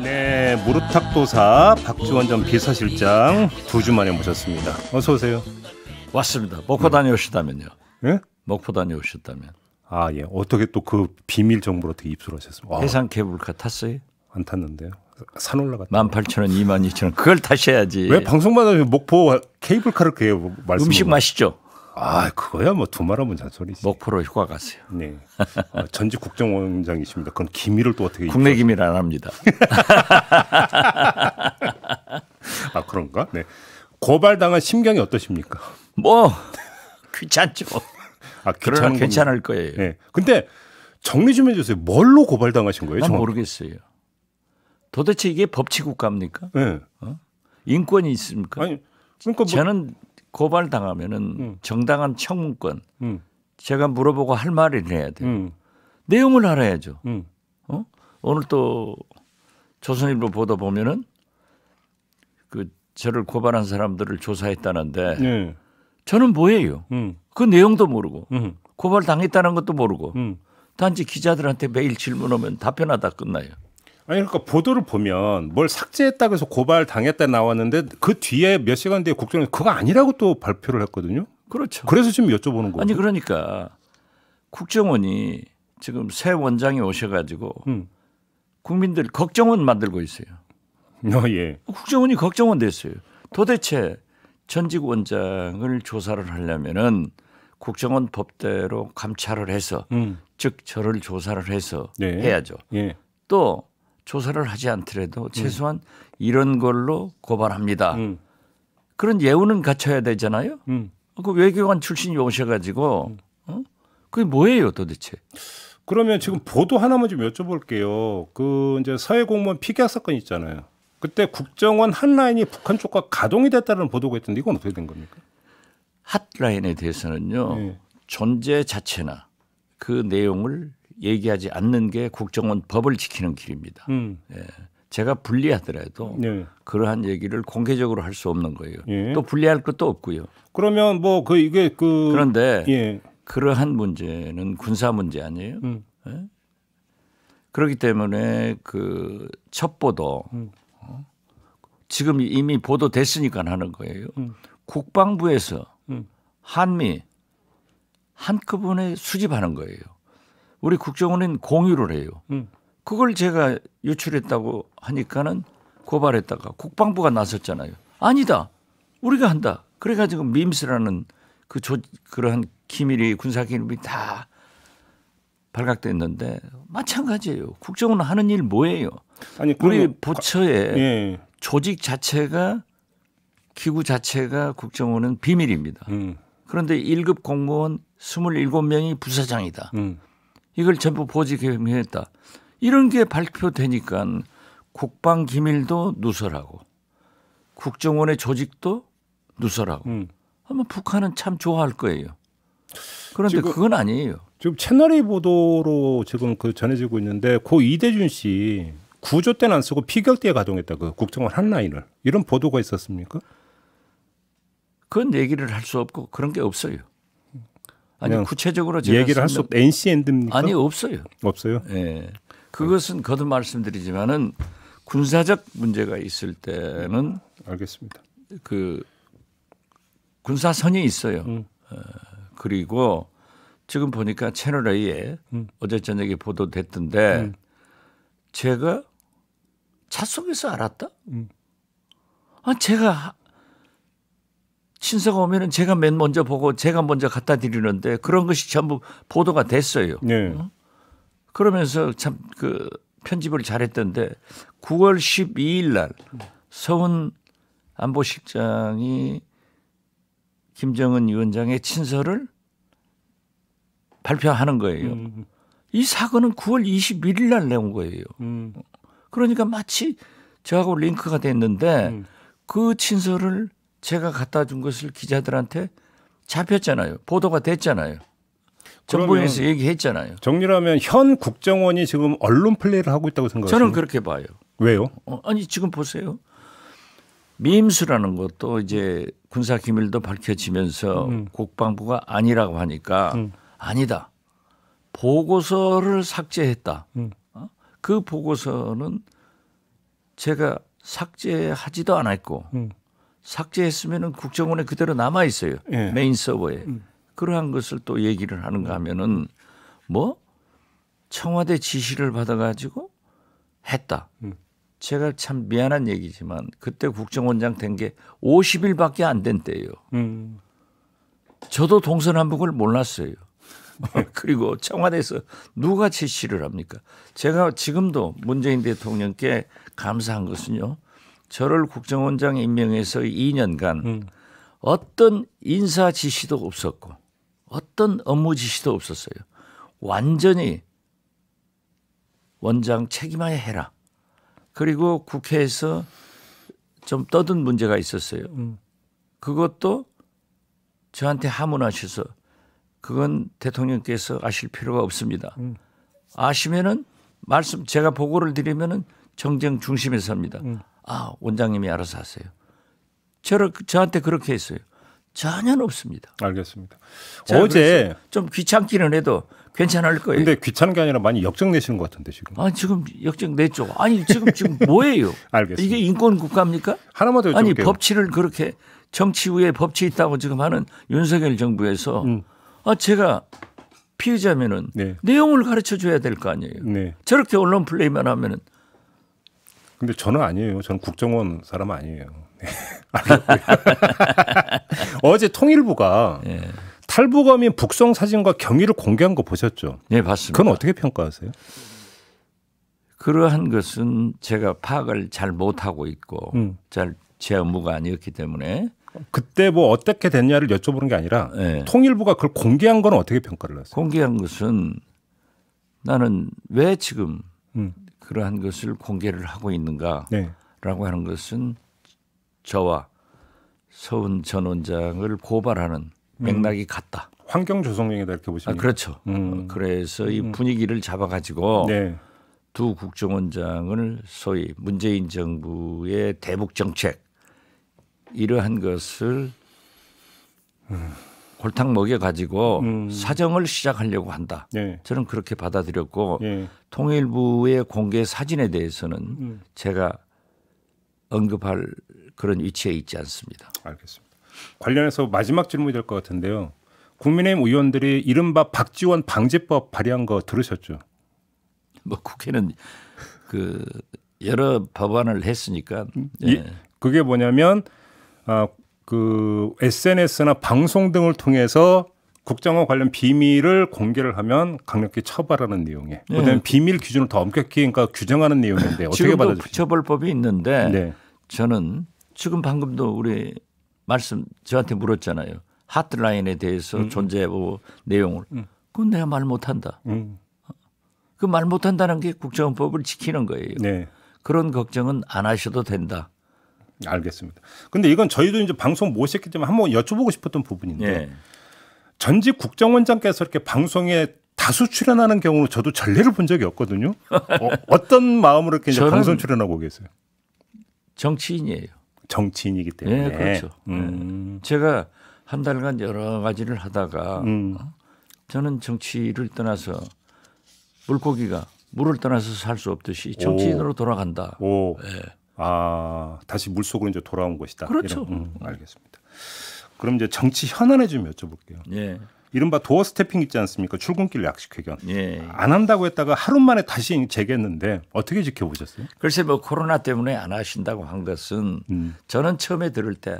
네, 무릎탁도사 박지원 전 비서실장 2주 만에 모셨습니다. 어서 오세요. 왔습니다. 목포 다녀오셨다면요. 예? 목포 다녀오셨다면. 아, 예. 어떻게 또 그 비밀 정보를 어떻게 입수하셨습니까? 해상 케이블카 탔어요? 안 탔는데요. 산 올라갔다. 18,000원, 22,000원. 그걸 타셔야지. 왜 방송마다 목포 케이블카를 그게 말씀? 음식 맛있죠? 아, 그거야 뭐 두말하면 잔소리지. 목포로 휴가 가세요. 네. 전직 국정원장이십니다. 그건 기밀을 또 어떻게? 국내 기밀 안 합니다. 아, 그런가? 네. 고발당한 심경이 어떠십니까? 뭐 귀찮죠. 아, 그러나 괜찮을 거예요. 네. 근데 정리 좀 해주세요. 뭘로 고발당하신 거예요? 난 모르겠어요. 도대체 이게 법치국가입니까? 네. 인권이 있습니까? 아니, 그러니까 뭐 저는 고발당하면은 정당한 청문권. 제가 물어보고 할 말을 해야 돼요. 내용을 알아야죠. 오늘 또 조선일보 보도 보면은 그 저를 고발한 사람들을 조사했다는데 네. 저는 뭐예요? 그 내용도 모르고 고발 당했다는 것도 모르고 단지 기자들한테 매일 질문 오면 답변하다 끝나요. 아니 그러니까 보도를 보면 뭘 삭제했다고 해서 고발 당했다 나왔는데 그 뒤에 몇 시간 뒤에 국정원이 그거 아니라고 또 발표를 했거든요. 그렇죠. 그래서 지금 여쭤보는 거예요. 아니 그러니까 국정원이 지금 새 원장이 오셔가지고 국민들 걱정원 만들고 있어요. 예. 국정원이 걱정원 됐어요. 도대체 전직 원장을 조사를 하려면은 국정원 법대로 감찰을 해서 즉 저를 조사를 해서 네. 해야죠. 예. 또 조사를 하지 않더라도 최소한 이런 걸로 고발합니다. 그런 예우는 갖춰야 되잖아요. 그 외교관 출신이 오셔가지고 그게 뭐예요 도대체? 그러면 지금 보도 하나만 좀 여쭤볼게요. 그 이제 서해 공무원 피격 사건 있잖아요. 그때 국정원 핫라인이 북한 쪽과 가동이 됐다는 보도가 있던데 이건 어떻게 된 겁니까? 핫라인에 대해서는요. 네. 존재 자체나 그 내용을 얘기하지 않는 게 국정원 법을 지키는 길입니다. 예. 제가 불리하더라도 네. 그러한 얘기를 공개적으로 할 수 없는 거예요. 예. 또 불리할 것도 없고요. 그러면 뭐 그 이게 그 그런데 예. 그러한 문제는 군사 문제 아니에요. 예? 그렇기 때문에 그 첩보도 지금 이미 보도됐으니까 하는 거예요. 국방부에서 한미 한꺼번에 수집하는 거예요. 우리 국정원은 공유를 해요. 그걸 제가 유출했다고 하니까는 고발했다가 국방부가 나섰잖아요. 아니다. 우리가 한다. 그래가지고 밈스라는 그러한 기밀이 군사 기밀이 다 발각됐는데 마찬가지예요. 국정원은 하는 일 뭐예요? 아니 우리 부처의 예. 조직 자체가 기구 자체가 국정원은 비밀입니다. 그런데 1급 공무원 27명이 부사장이다. 이걸 전부 보직했다. 이런 게 발표되니까 국방 기밀도 누설하고 국정원의 조직도 누설하고 아마 북한은 참 좋아할 거예요. 그런데 그건 아니에요. 지금 채널A 보도로 지금 그 전해지고 있는데 고 이대준 씨 구조 때는 안 쓰고 피격 때에 가동했다. 그 국정원 핫라인을 이런 보도가 있었습니까? 그건 얘기를 할 수 없고 그런 게 없어요. 아니 구체적으로 제가 얘기를 할 수 없. NCN입니까? 아니 없어요. 없어요. 예. 그것은 거듭 말씀드리지만은 군사적 문제가 있을 때는 알겠습니다. 그 군사선이 있어요. 그리고 지금 보니까 채널 A에 어제 저녁에 보도됐던데 제가 차 속에서 알았다? 아, 제가 친서가 오면은 제가 맨 먼저 보고 제가 먼저 갖다 드리는데 그런 것이 전부 보도가 됐어요. 네. 그러면서 참 그 편집을 잘했던데 9월 12일 날 서훈 안보실장이 김정은 위원장의 친서를 발표하는 거예요. 이 사건은 9월 21일 날 내온 거예요. 그러니까 마치 저하고 링크가 됐는데 그 친서를 제가 갖다 준 것을 기자들한테 잡혔잖아요. 보도가 됐잖아요. 정부에서 얘기했잖아요. 정리하면 현 국정원이 지금 언론 플레이를 하고 있다고 생각하세요? 저는 그렇게 봐요. 왜요? 아니 지금 보세요. 밈수라는 것도 이제 군사 기밀도 밝혀지면서 국방부가 아니라고 하니까 아니다. 보고서를 삭제했다. 그 보고서는 제가 삭제하지도 않았고 삭제했으면은 국정원에 그대로 남아 있어요. 예. 메인 서버에. 그러한 것을 또 얘기를 하는가 하면은 뭐 청와대 지시를 받아가지고 했다. 제가 참 미안한 얘기지만 그때 국정원장 된 게 50일밖에 안 된 때예요. 저도 동서남북을 몰랐어요. 그리고 청와대에서 누가 지시를 합니까? 제가 지금도 문재인 대통령께 감사한 것은요. 저를 국정원장 임명해서 2년간 어떤 인사 지시도 없었고 어떤 업무 지시도 없었어요. 완전히 원장 책임하에 해라. 그리고 국회에서 좀 떠든 문제가 있었어요. 그것도 저한테 하문하셔서 그건 대통령께서 아실 필요가 없습니다. 아시면은 말씀 제가 보고를 드리면은 정쟁 중심에서 합니다. 아 원장님이 알아서 하세요. 저한테 그렇게 했어요. 전혀 없습니다. 알겠습니다. 어제 좀 귀찮기는 해도 괜찮을 거예요. 근데 귀찮은 게 아니라 많이 역정 내시는 것 같은데 지금. 아 지금 역정 냈죠. 아니 지금 뭐예요? 알겠습니다. 이게 인권 국가입니까? 하나만 더 여쭤볼게요. 아니 법치를 그렇게 정치 위에 법치 있다고 지금 하는 윤석열 정부에서 아 제가 피의자면은 네. 내용을 가르쳐 줘야 될 거 아니에요. 네. 저렇게 언론 플레이만 하면은. 근데 저는 아니에요. 저는 국정원 사람 아니에요. 네. 어제 통일부가 네. 탈북어민 북송 사진과 경위를 공개한 거 보셨죠? 네, 봤습니다. 그건 어떻게 평가하세요? 그러한 것은 제가 파악을 잘 못하고 있고 잘 제 업무가 아니었기 때문에 그때 뭐 어떻게 됐냐를 여쭤보는 게 아니라 네. 통일부가 그걸 공개한 건 어떻게 평가를 하세요? 공개한 것은 나는 왜 지금 그러한 것을 공개를 하고 있는가라고 네. 하는 것은 저와 서훈 전 원장을 고발하는 맥락이 같다. 환경조성령이다 이렇게 보시면. 그렇죠. 그래서 이 분위기를 잡아가지고 네. 두 국정원장을 소위 문재인 정부의 대북 정책 이러한 것을 골탕 먹여가지고 사정을 시작하려고 한다. 네. 저는 그렇게 받아들였고 네. 통일부의 공개 사진에 대해서는 제가 언급할 그런 위치에 있지 않습니다. 알겠습니다. 관련해서 마지막 질문이 될 것 같은데요. 국민의힘 의원들이 이른바 박지원 방지법 발의한 거 들으셨죠? 뭐 국회는 그 여러 법안을 했으니까. 그게 뭐냐면 그 SNS나 방송 등을 통해서 국정원 관련 비밀을 공개를 하면 강력히 처벌하는 내용에 그다음에 비밀 기준을 더 엄격히 그러니까 규정하는 내용인데 어떻게 지금도 받아들이십니까? 처벌법이 있는데 네. 저는 지금 방금도 우리 말씀 저한테 물었잖아요. 하트라인에 대해서 존재하고 내용을. 그건 내가 말 못한다. 그 말 못한다는 게 국정원법을 지키는 거예요. 네. 그런 걱정은 안 하셔도 된다. 알겠습니다. 근데 이건 저희도 이제 방송 모셨기 때문에 한번 여쭤보고 싶었던 부분인데 예. 전직 국정원장께서 이렇게 방송에 다수 출연하는 경우는 저도 전례를 본 적이 없거든요. 어떤 마음으로 이렇게 이제 방송 출연하고 계세요? 정치인이에요. 정치인이기 때문에. 네, 그렇죠. 제가 한 달간 여러 가지를 하다가 저는 정치를 떠나서 물고기가 물을 떠나서 살 수 없듯이 정치인으로 돌아간다. 오. 네. 아, 다시 물속으로 이제 돌아온 것이다. 그렇죠. 알겠습니다. 그럼 이제 정치 현안에 좀 여쭤볼게요. 예. 이른바 도어 스태핑 있지 않습니까? 출근길 약식회견. 예. 안 한다고 했다가 하루 만에 다시 재개했는데 어떻게 지켜보셨어요? 글쎄 뭐 코로나 때문에 안 하신다고 한 것은 저는 처음에 들을 때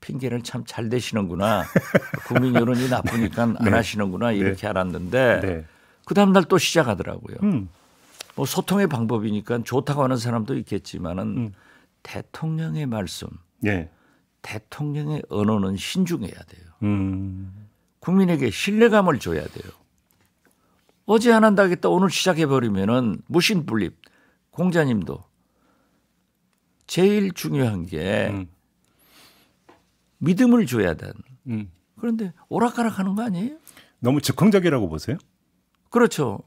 핑계를 참 잘 대시는구나. 국민 여론이 나쁘니까 안 하시는구나 이렇게 알았는데 네. 그 다음 날 또 시작하더라고요. 뭐 소통의 방법이니까 좋다고 하는 사람도 있겠지만은 대통령의 말씀, 네. 대통령의 언어는 신중해야 돼요. 국민에게 신뢰감을 줘야 돼요. 어제 안 한다겠다 오늘 시작해버리면은 무신분립. 공자님도 제일 중요한 게 믿음을 줘야 되는. 그런데 오락가락하는 거 아니에요? 너무 즉흥적이라고 보세요? 그렇죠.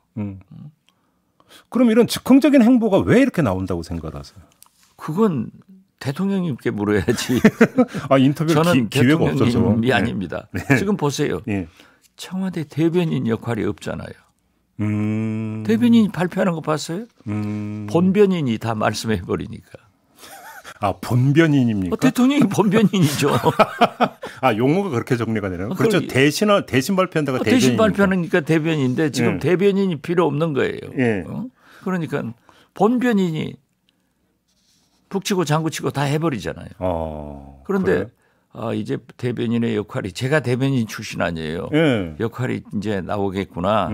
그럼 이런 즉흥적인 행보가 왜 이렇게 나온다고 생각하세요? 그건 대통령님께 물어야지. 인터뷰 저는 기회가 없어서. 대통령님이 아닙니다. 네. 지금 보세요. 네. 청와대 대변인 역할이 없잖아요. 대변인이 발표하는 거 봤어요? 본변인이 다 말씀해 버리니까. 아, 본변인입니까? 대통령이 본변인이죠. 아, 용어가 그렇게 정리가 되나요? 그렇죠. 대신 발표한다가 대변인. 대신 발표하니까 대변인인데 지금 예. 대변인이 필요 없는 거예요. 예. 그러니까 본변인이 북치고 장구치고 다 해버리잖아요. 그런데 이제 대변인의 역할이 제가 대변인 출신 아니에요. 예. 역할이 이제 나오겠구나.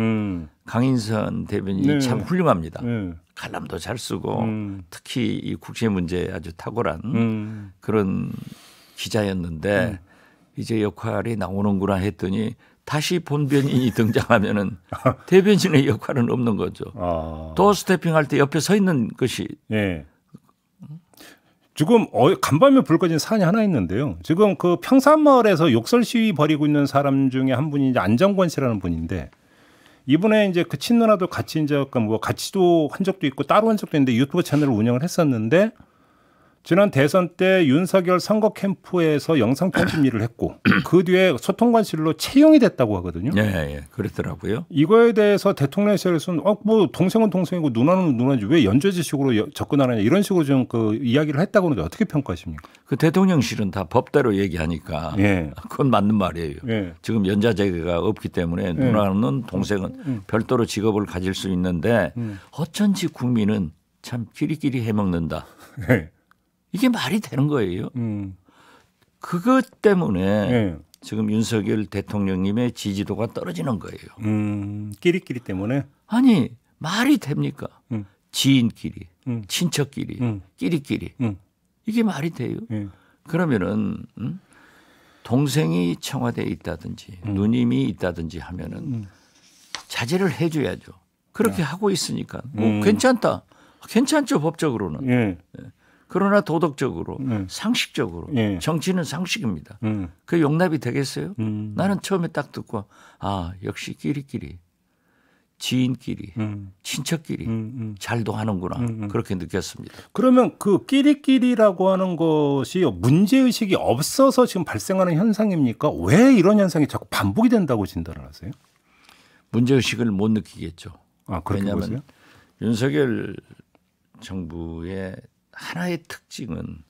강인선 대변인이 네. 참 훌륭합니다. 네. 칼럼도 잘 쓰고 특히 이 국제 문제에 아주 탁월한 그런 기자였는데 이제 역할이 나오는구나 했더니 다시 본변인이 등장하면은 대변인의 역할은 없는 거죠. 도어 스태핑할 때 옆에 서 있는 것이. 예. 지금 간밤에 불 꺼진 사안이 하나 있는데요. 지금 그 평산마을에서 욕설 시위 벌이고 있는 사람 중에 한 분이 이제 안정권 씨라는 분인데 이번에 이제 그 친누나도 같이 이제 뭐 같이도 한 적도 있고 따로 한 적도 있는데 유튜브 채널을 운영을 했었는데 지난 대선 때 윤석열 선거 캠프에서 영상 편집 일을 했고 그 뒤에 소통관실로 채용이 됐다고 하거든요. 네, 그렇더라고요. 이거에 대해서 대통령실에서는 뭐 동생은 동생이고 누나는 누나지 왜 연좌제식으로 접근하느냐 이런 식으로 좀 그 이야기를 했다고 하는데 어떻게 평가하십니까? 그 대통령실은 다 법대로 얘기하니까 예. 그건 맞는 말이에요. 예. 지금 연좌제가 없기 때문에 누나는 동생은 별도로 직업을 가질 수 있는데 어쩐지 국민은 참 끼리끼리 해먹는다. 예. 이게 말이 되는 거예요. 그것 때문에 예. 지금 윤석열 대통령님의 지지도가 떨어지는 거예요. 끼리끼리 때문에? 아니 말이 됩니까? 지인끼리, 친척끼리, 음. 끼리끼리. 이게 말이 돼요? 그러면은 동생이 청와대에 있다든지 누님이 있다든지 하면은 자제를 해줘야죠. 그렇게 하고 있으니까 뭐 괜찮다. 괜찮죠 법적으로는. 예. 그러나 도덕적으로 상식적으로 예. 정치는 상식입니다. 그 용납이 되겠어요? 나는 처음에 딱 듣고 역시 끼리끼리 지인끼리 친척끼리 잘도 하는구나 그렇게 느꼈습니다. 그러면 그 끼리끼리라고 하는 것이 문제의식이 없어서 지금 발생하는 현상입니까? 왜 이런 현상이 자꾸 반복이 된다고 진단을 하세요? 문제의식을 못 느끼겠죠. 그렇게 왜냐하면 보세요? 윤석열 정부의 하나의 특징은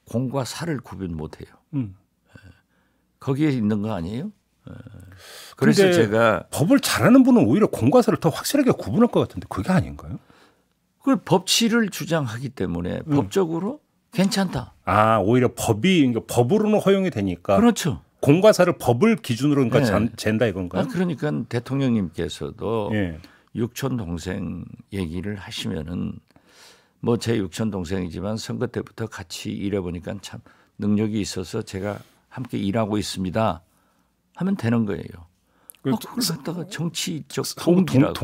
공과 사를 구분 못해요. 거기에 있는 거 아니에요? 그래서 제가 법을 잘하는 분은 오히려 공과 사를 더 확실하게 구분할 것 같은데 그게 아닌가요? 그걸 법치를 주장하기 때문에 법적으로 괜찮다. 오히려 그러니까 법으로는 허용이 되니까. 그렇죠. 공과 사를 법을 기준으로 그러니까 잰다 이건가요? 그러니까 대통령님께서도 예. 육촌 동생 얘기를 하시면은 뭐 제 육촌 동생이지만 선거 때부터 같이 일해보니까 참 능력이 있어서 제가 함께 일하고 있습니다. 하면 되는 거예요. 그걸 갖다가 정치적 동지라고.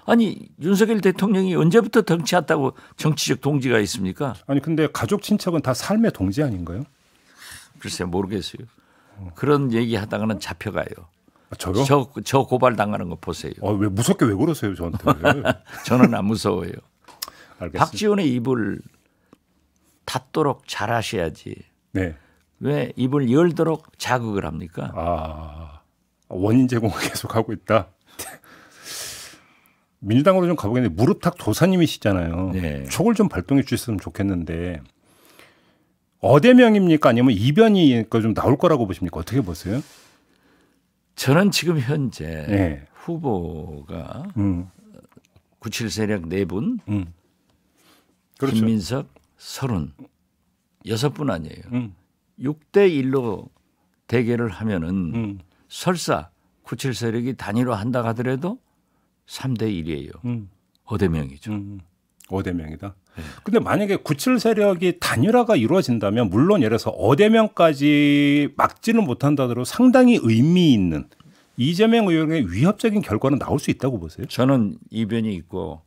아니 윤석열 대통령이 언제부터 정치했다고 정치적 동지가 있습니까? 아니 근데 가족 친척은 다 삶의 동지 아닌가요? 글쎄 모르겠어요. 그런 얘기하다가는 잡혀가요. 저요? 저 고발 당하는 거 보세요. 왜 무섭게 왜 그러세요 저한테? 저는 안 무서워요. 알겠습니다. 박지원의 입을 닫도록 잘하셔야지. 네. 왜 입을 열도록 자극을 합니까? 원인 제공을 계속 하고 있다. 민주당으로 좀 가보겠는데 무릎탁 도사님이시잖아요. 네. 촉을 좀 발동해 주셨으면 좋겠는데 어대명입니까 아니면 이변이 좀 나올 거라고 보십니까? 어떻게 보세요? 저는 지금 현재 네. 후보가 97 세력 4분, 그렇죠. 김민석 36분 아니에요. 6대 1로 대결을 하면은 설사 97 세력이 단일화 한다 하더라도 3대 1이에요. 어대명이죠. 어대명이다. 근데 만약에 97 세력이 단일화가 이루어진다면 물론 예를 들어서 어대명까지 막지는 못한다더라도 상당히 의미 있는 이재명 의원의 위협적인 결과는 나올 수 있다고 보세요? 저는 이변이 있고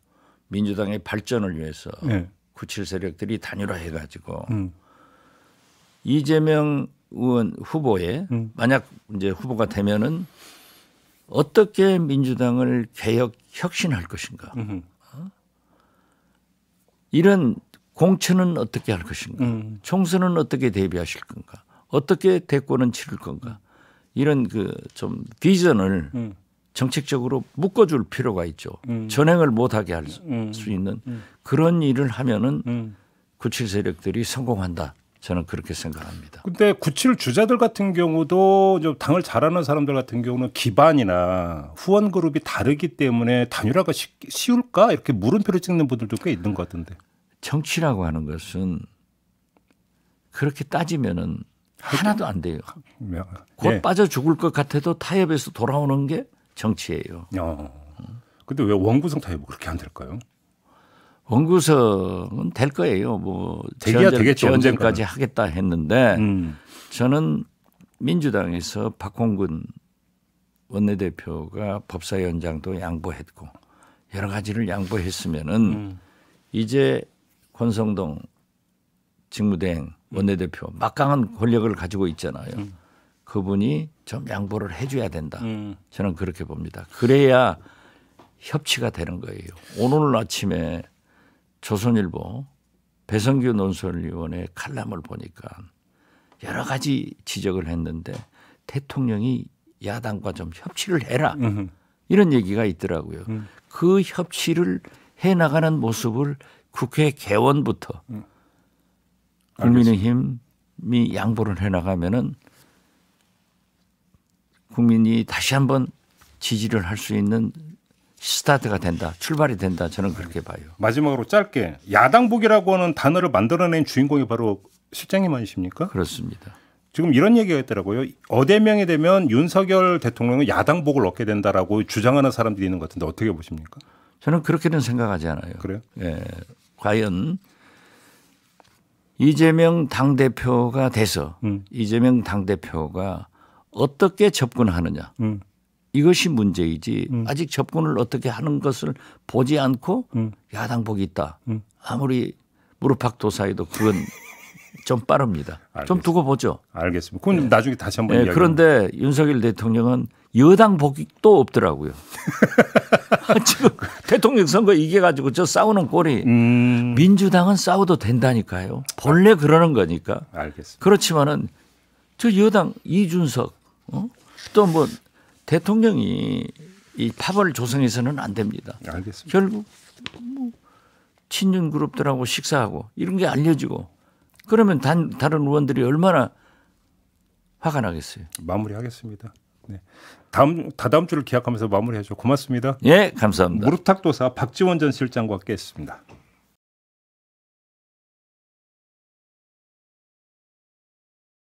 민주당의 발전을 위해서 네. 97 세력들이 단일화해가지고 이재명 의원 후보에 만약 이제 후보가 되면은 어떻게 민주당을 개혁 혁신할 것인가? 이런 공천은 어떻게 할 것인가? 총선은 어떻게 대비하실 건가? 어떻게 대권은 치를 건가? 이런 그 좀 비전을 정책적으로 묶어줄 필요가 있죠. 전행을 못하게 할 수 있는 그런 일을 하면은 97 세력들이 성공한다. 저는 그렇게 생각합니다. 근데 97 주자들 같은 경우도 좀 당을 잘하는 사람들 같은 경우는 기반이나 후원 그룹이 다르기 때문에 단일화가 쉬울까 이렇게 물음표를 찍는 분들도 꽤 있는 것 같은데. 정치라고 하는 것은 그렇게 따지면은 하나도 안 돼요. 곧 빠져 죽을 것 같아도 타협에서 돌아오는 게 정치예요. 근데 왜 원구성 타협이 그렇게 안 될까요? 원구성은 될 거예요. 뭐 지원전까지 하겠다 했는데 저는 민주당에서 박홍근 원내대표가 법사위원장도 양보했고 여러 가지를 양보했으면은 이제 권성동 직무대행 원내대표 막강한 권력을 가지고 있잖아요. 그분이 좀 양보를 해줘야 된다. 저는 그렇게 봅니다. 그래야 협치가 되는 거예요. 오늘 아침에 조선일보 배성규 논설위원의 칼럼을 보니까 여러 가지 지적을 했는데 대통령이 야당과 좀 협치를 해라. 이런 얘기가 있더라고요. 그 협치를 해나가는 모습을 국회 개원부터 국민의힘이 양보를 해나가면은 국민이 다시 한번 지지를 할 수 있는 스타트가 된다. 출발이 된다. 저는 그렇게 봐요. 마지막으로 짧게 야당복이라고 하는 단어를 만들어낸 주인공이 바로 실장님 아니십니까? 그렇습니다. 지금 이런 얘기가 있더라고요. 어대명이 되면 윤석열 대통령은 야당복을 얻게 된다라고 주장하는 사람들이 있는 것 같은데 어떻게 보십니까? 저는 그렇게는 생각하지 않아요. 그래요? 예. 과연 이재명 당대표가 돼서 이재명 당대표가 어떻게 접근하느냐. 이것이 문제이지 아직 접근을 어떻게 하는 것을 보지 않고 야당복이 있다. 아무리 무릎팍도사해도 그건 좀 빠릅니다. 알겠습니다. 좀 두고 보죠. 알겠습니다. 그건 나중에 다시 한번 이야기해요. 그런데 윤석열 대통령은 여당복도 없더라고요. 지금 대통령 선거 이겨가지고 저 싸우는 꼴이 민주당은 싸워도 된다니까요. 본래 그러는 거니까. 알겠습니다. 그렇지만은 저 여당 이준석 또 뭐 대통령이 이 파벌 조성해서는 안 됩니다. 알겠습니다. 결국 뭐 친윤 그룹들하고 식사하고 이런 게 알려지고 그러면 다른 의원들이 얼마나 화가 나겠어요. 마무리하겠습니다. 네. 다다음 주를 기약하면서 마무리하죠. 고맙습니다. 예, 감사합니다. 무릎탁도사 박지원 전 실장과 함께했습니다.